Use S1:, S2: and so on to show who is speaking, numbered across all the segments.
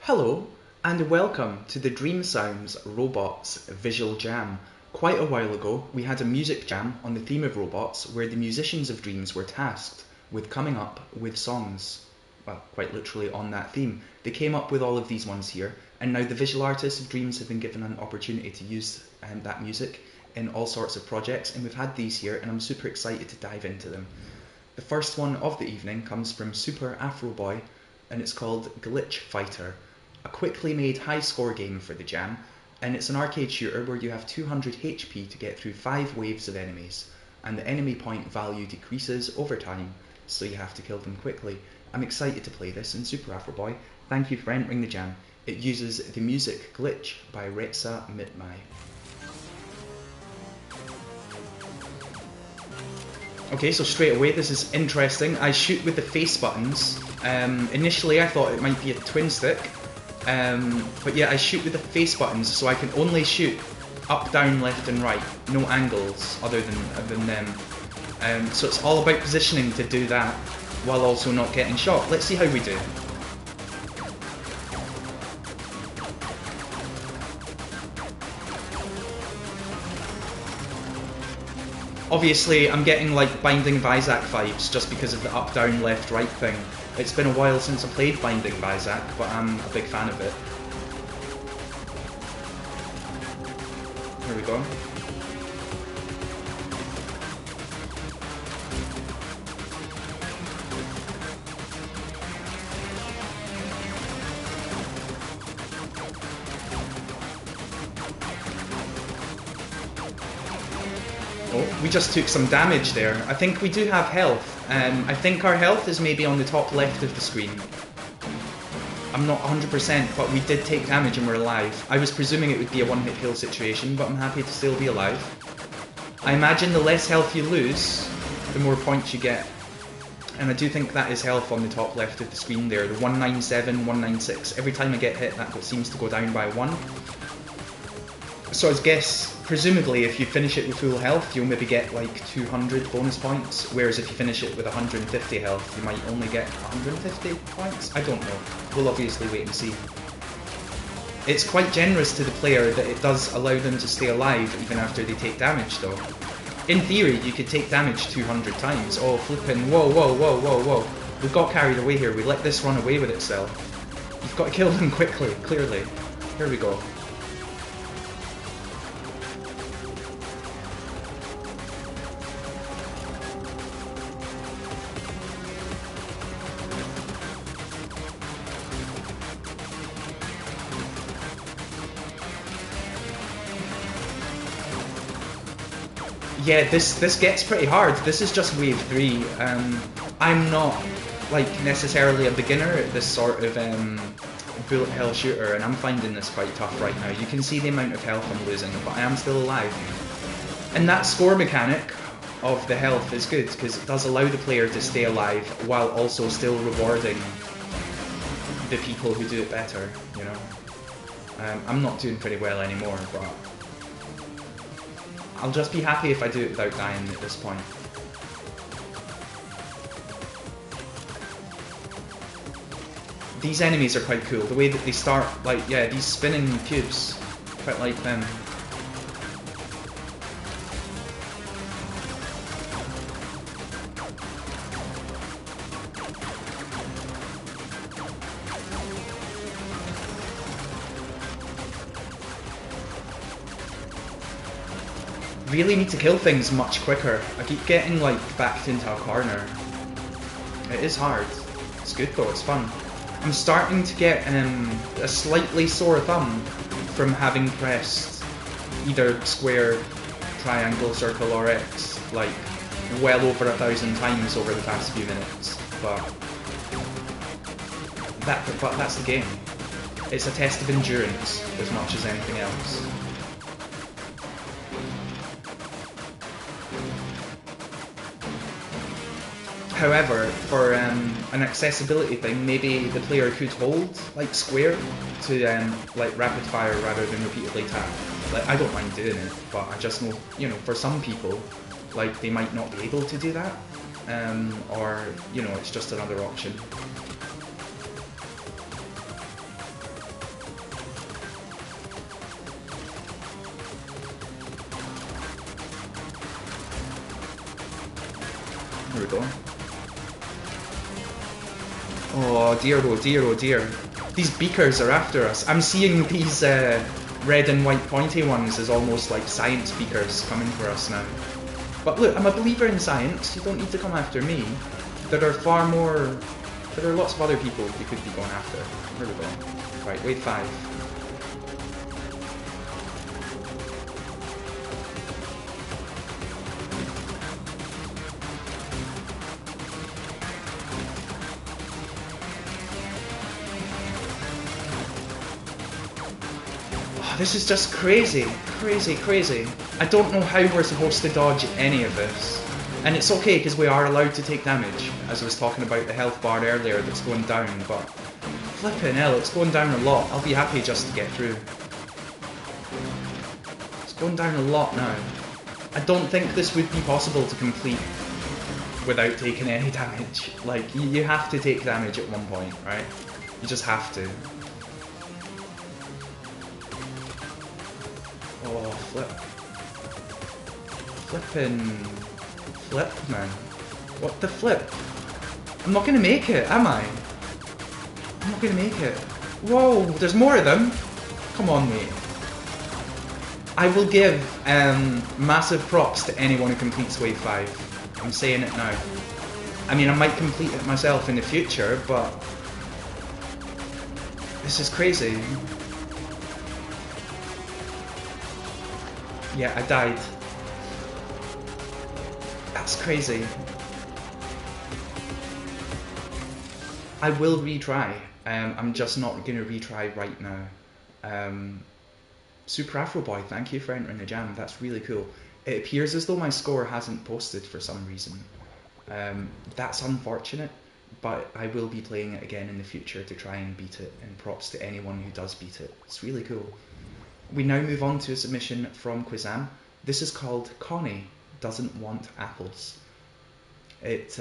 S1: Hello, and welcome to the Dream Sounds Robots Visual Jam. Quite a while ago, we had a music jam on the theme of robots where the musicians of Dreams were tasked with coming up with songs. Well, quite literally on that theme. They came up with all of these ones here, and now the visual artists of Dreams have been given an opportunity to use that music in all sorts of projects, and we've had these here, and I'm super excited to dive into them. The first one of the evening comes from Super Afro Boy, and it's called Glitch Fighter. A quickly made high score game for the jam, and it's an arcade shooter where you have 200 HP to get through 5 waves of enemies, and the enemy point value decreases over time, so you have to kill them quickly. I'm excited to play this in Super Afro Boy. Thank you for entering the jam. It uses the music Glitch by Retsa Mitmai. Okay, so straight away this is interesting. I shoot with the face buttons. Initially I thought it might be a twin stick. But yeah, I shoot with the face buttons, so I can only shoot up, down, left and right. No angles other than them. So it's all about positioning to do that, while also not getting shot. Let's see how we do. Obviously, I'm getting like Binding of Isaac vibes just because of the up, down, left, right thing. It's been a while since I played Binding of Isaac, but I'm a big fan of it. Here we go. Oh, we just took some damage there. I think we do have health. I think our health is maybe on the top left of the screen. I'm not 100%, but we did take damage and we're alive. I was presuming it would be a one-hit kill situation, but I'm happy to still be alive. I imagine the less health you lose, the more points you get. And I do think that is health on the top left of the screen there, the 197, 196. Every time I get hit, that seems to go down by 1. So I guess, presumably, if you finish it with full health, you'll maybe get like 200 bonus points, whereas if you finish it with 150 health, you might only get 150 points? I don't know. We'll obviously wait and see. It's quite generous to the player that it does allow them to stay alive even after they take damage, though. In theory, you could take damage 200 times. Oh, flippin', whoa, whoa, whoa, whoa, whoa. We got carried away here. We let this run away with itself. You've got to kill them quickly, clearly. Here we go. Yeah, this gets pretty hard. This is just wave 3. I'm not like necessarily a beginner at this sort of bullet hell shooter, and I'm finding this quite tough right now. You can see the amount of health I'm losing, but I am still alive. And that score mechanic of the health is good, because it does allow the player to stay alive while also still rewarding the people who do it better, you know. I'm not doing pretty well anymore, but I'll just be happy if I do it without dying at this point. These enemies are quite cool. The way that they start, like, yeah, these spinning cubes. Quite like them. Really need to kill things much quicker. I keep getting like backed into a corner. It is hard. It's good though, it's fun. I'm starting to get a slightly sore thumb from having pressed either square, triangle, circle or X like well over 1,000 times over the past few minutes. But that's the game. It's a test of endurance as much as anything else. However, for an accessibility thing, maybe the player could hold like square to like rapid fire rather than repeatedly tap. Like, I don't mind doing it, but I just know, you know, for some people, like, they might not be able to do that, or, you know, it's just another option. Here we go. Oh dear, oh dear, oh dear. These beakers are after us. I'm seeing these red and white pointy ones as almost like science beakers coming for us now. But look, I'm a believer in science. You don't need to come after me. There are lots of other people you could be going after. Here we go. Right, wave 5. Oh, this is just crazy. Crazy, crazy. I don't know how we're supposed to dodge any of this. And it's okay, because we are allowed to take damage, as I was talking about the health bar earlier that's going down, but flipping hell, it's going down a lot. I'll be happy just to get through. It's going down a lot now. I don't think this would be possible to complete without taking any damage. Like, you have to take damage at one point, right? You just have to. Oh, flip. Flippin'... Flip, man. What the flip? I'm not gonna make it, am I? I'm not gonna make it. Whoa, there's more of them. Come on, mate. I will give massive props to anyone who completes wave 5. I'm saying it now. I mean, I might complete it myself in the future, but this is crazy. Yeah, I died. That's crazy. I will retry. I'm just not going to retry right now. Super Afro Boy, thank you for entering the jam. That's really cool. It appears as though my score hasn't posted for some reason. That's unfortunate, but I will be playing it again in the future to try and beat it, and props to anyone who does beat it. It's really cool. We now move on to a submission from Quizam. This is called Connie Doesn't Want Apples. It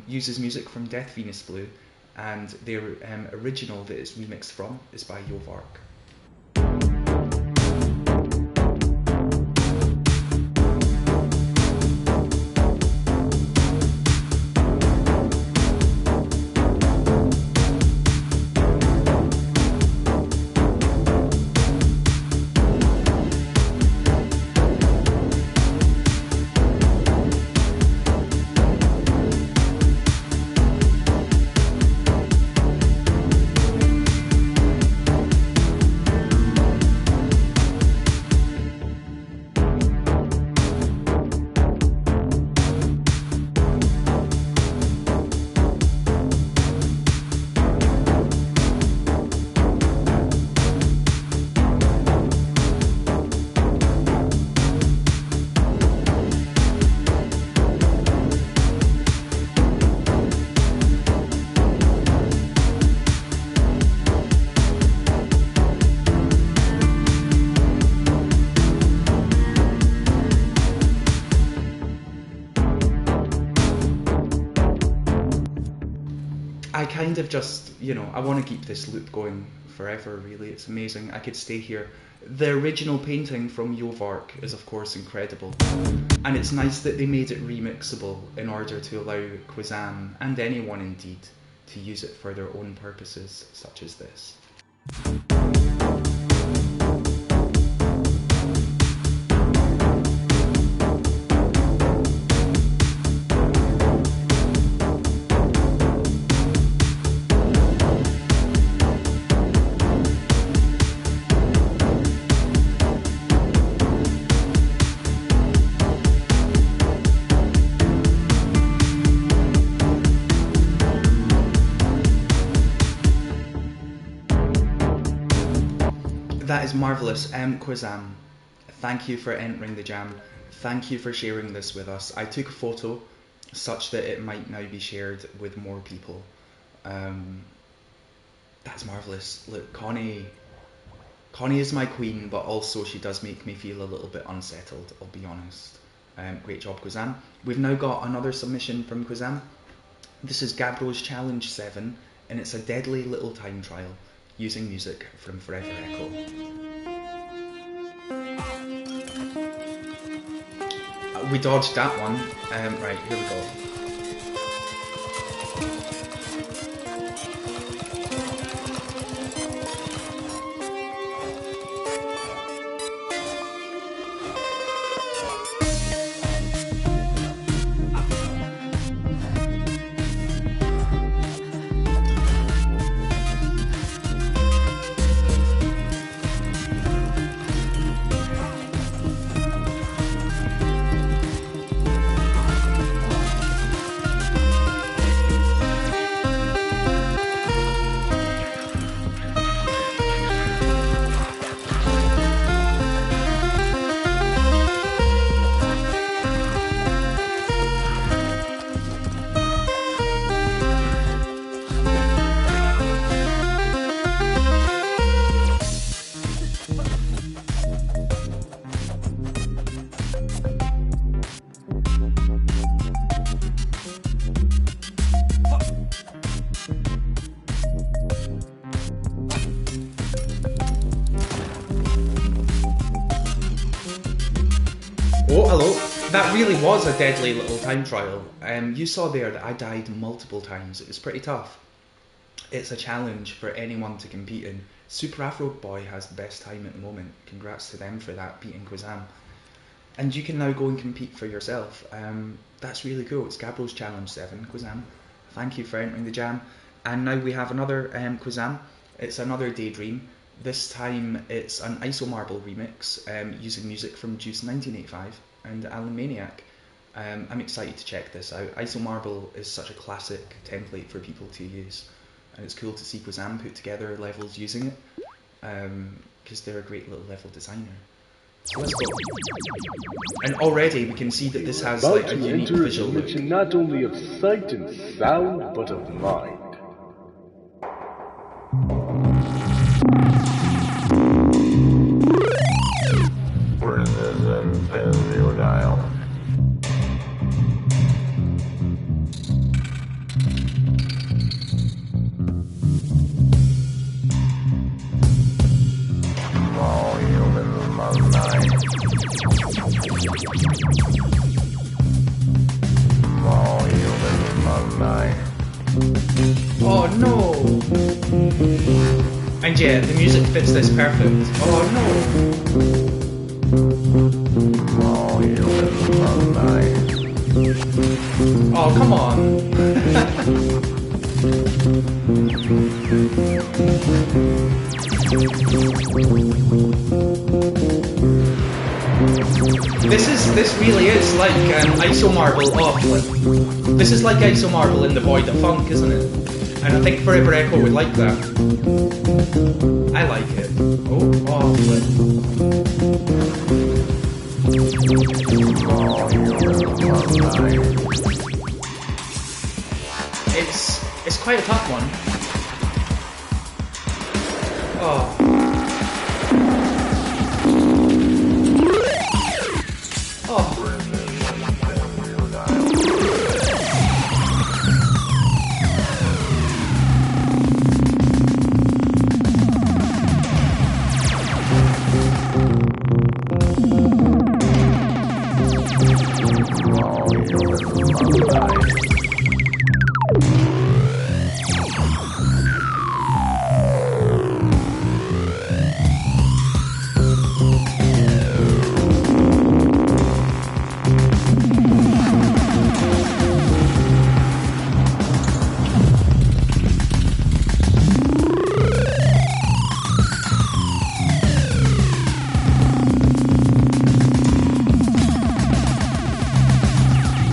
S1: uses music from Death Venus Blue, and their original that it's remixed from is by Yovark. I kind of just, you know, I want to keep this loop going forever, really. It's amazing. I could stay here. The original painting from Yovark is, of course, incredible. And it's nice that they made it remixable in order to allow Quizam, and anyone indeed, to use it for their own purposes, such as this. That is marvellous. Quizam, thank you for entering the jam. Thank you for sharing this with us. I took a photo such that it might now be shared with more people. That's marvellous. Look, Connie is my queen, but also she does make me feel a little bit unsettled, I'll be honest. Great job, Quizam. We've now got another submission from Quizam. This is Gabro's Challenge 7, and it's a deadly little time trial using music from Forever Echo. We dodged that one. Right, here we go. Oh, hello. That really was a deadly little time trial. You saw there that I died multiple times. It was pretty tough. It's a challenge for anyone to compete in. Super Afro Boy has the best time at the moment. Congrats to them for that, beating Quizam. And you can now go and compete for yourself. That's really cool. It's Gabro's Challenge 7, Quizam. Thank you for entering the jam. And now we have another Quizam. It's another Daydream. This time it's an Isomarble remix using music from Juice 1985 and Alan Maniac. I'm excited to check this out. Isomarble is such a classic template for people to use, and it's cool to see Quizam put together levels using it because they're a great little level designer. So let's go. And already we can see that this has like a unique visual look.
S2: Not only of sight and sound, but of mind.
S1: Oh no! And yeah, the music fits this perfect. Oh no! Oh, come on! This really is like Isomarble off. This is like Isomarble in the Void of Funk, isn't it? And I think Forever Echo would like that. I like it. Oh, flip. It's quite a tough one. Oh.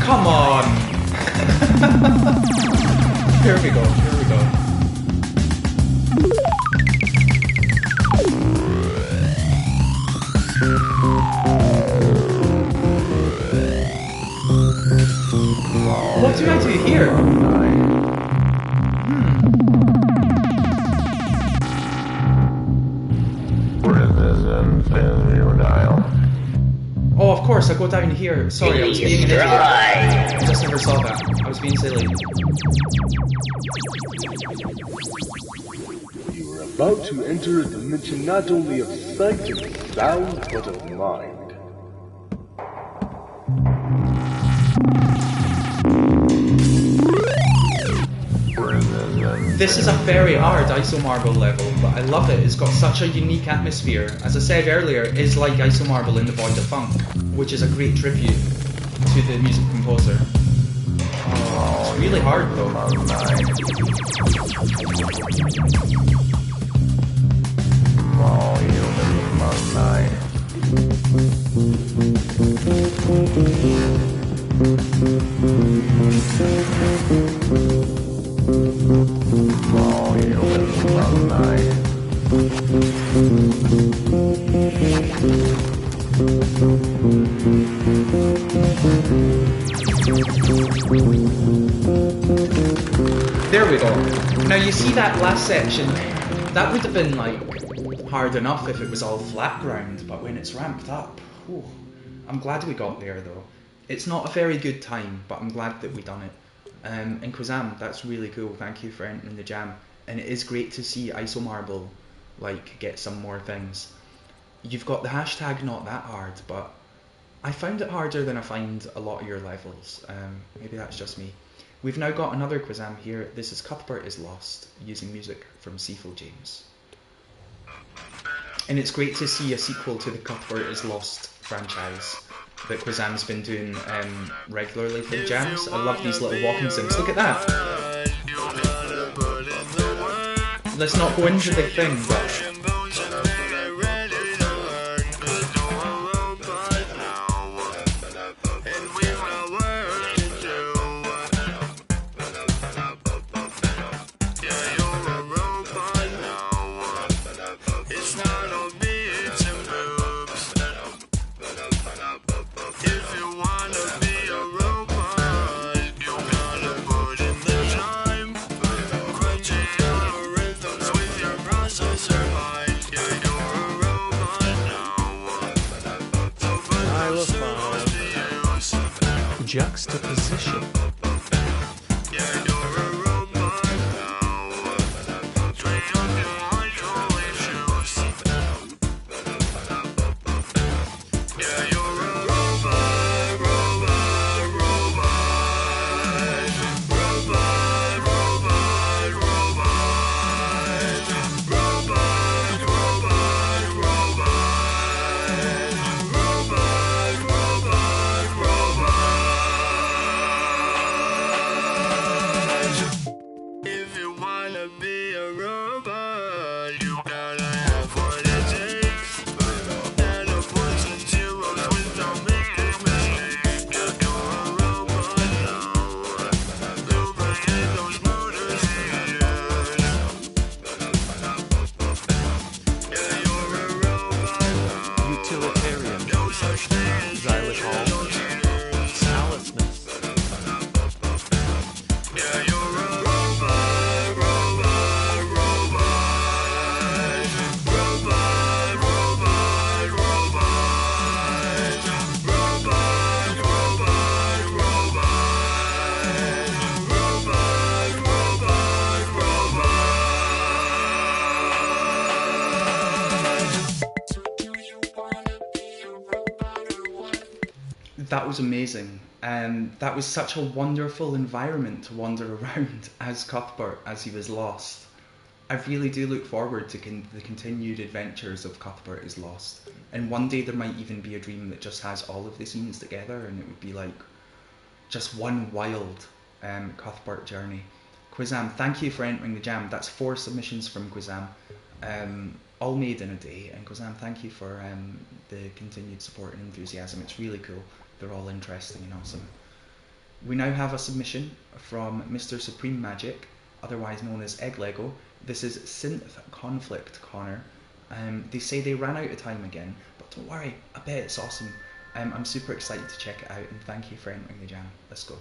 S1: Come on! Here we go, here we go. What do I do here? Oh, of course, I go down here. Sorry, I was being an idiot. I just never saw that. I was being silly.
S2: You are about to enter a dimension not only of sight and sound, but of mind.
S1: This is a very hard Isomarble level, but I love it. It's got such a unique atmosphere. As I said earlier, it is like Isomarble in the Void of Funk, which is a great tribute to the music composer. Oh, it's really hard though. There we go. Now you see that last section, that would have been like hard enough if it was all flat ground, but when it's ramped up, whew, I'm glad we got there though. It's not a very good time, but I'm glad that we done it. And Quizam, that's really cool. Thank you for entering the jam. And it is great to see Isomarble like get some more things. You've got the hashtag not that hard, but I found it harder than I find a lot of your levels. Maybe that's just me. We've now got another Quizam here. This is Cuthbert is Lost, using music from Cecil James. And it's great to see a sequel to the Cuthbert is Lost franchise that Quizam's been doing regularly for the jams. I love these little walking sims. Look at that! Let's not go into the thing, but...
S3: Juxtaposition.
S1: That was amazing. That was such a wonderful environment to wander around as Cuthbert as he was lost. I really do look forward to the continued adventures of Cuthbert is Lost. And one day there might even be a dream that just has all of the scenes together, and it would be like just one wild Cuthbert journey. Quizam, thank you for entering the jam. That's 4 submissions from Quizam, all made in a day. And Quizam, thank you for the continued support and enthusiasm. It's really cool. They're all interesting and awesome. We now have a submission from Mr. Supreme Magic, otherwise known as Egg Lego. This is Synth Conflict Connor. They say they ran out of time again, but don't worry, I bet it's awesome. I'm super excited to check it out, and thank you for entering the jam. Let's go.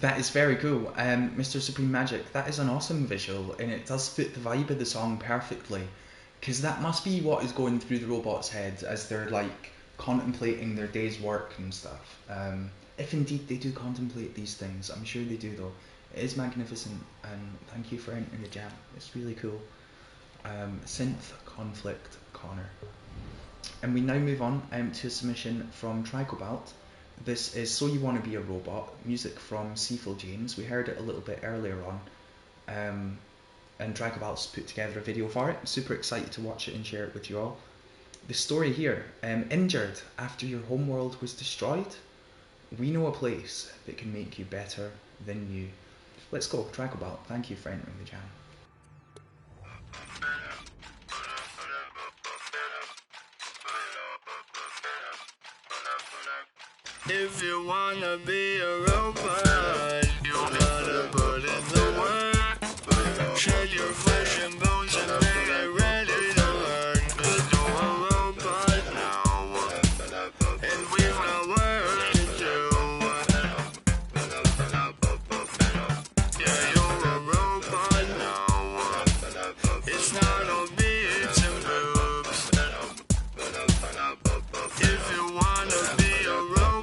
S1: That is very cool. Mr. Supreme Magic, that is an awesome visual, and it does fit the vibe of the song perfectly. Because that must be what is going through the robots' heads as they're like contemplating their day's work and stuff. If indeed they do contemplate these things, I'm sure they do though. It is magnificent, and thank you for entering the jam. It's really cool. Synth Conflict Connor. And we now move on to a submission from Tricobalt. This is So You Want to Be a Robot, music from Cecil James. We heard it a little bit earlier on. And Tricobalt's put together a video for it. I'm super excited to watch it and share it with you all. The story here, injured after your homeworld was destroyed? We know a place that can make you better than you. Let's go, Tricobalt. Thank you for entering the jam.
S3: If you wanna be a robot, you gotta put in the work. Shed your flesh and bones and then get ready to learn. 'Cause you're a robot now, and we've got work to do. Yeah, you're a robot now. It's not all beats and boobs. If you wanna be a robot,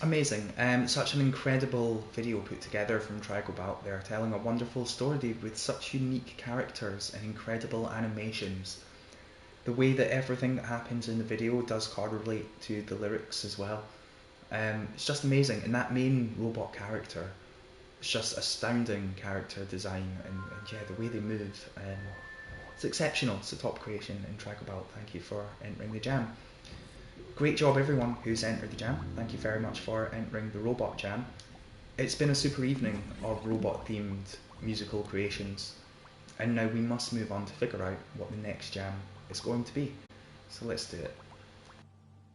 S1: Amazing. Such an incredible video put together from Tricobalt there, telling a wonderful story with such unique characters and incredible animations. The way that everything that happens in the video does correlate to the lyrics as well. It's just amazing, and that main robot character, it's just astounding character design, and yeah, the way they move. It's exceptional. It's a top creation in Tricobalt. Thank you for entering the jam. Great job everyone who's entered the jam. Thank you very much for entering the Robot Jam. It's been a super evening of robot themed musical creations, and now we must move on to figure out what the next jam is going to be. So let's do it.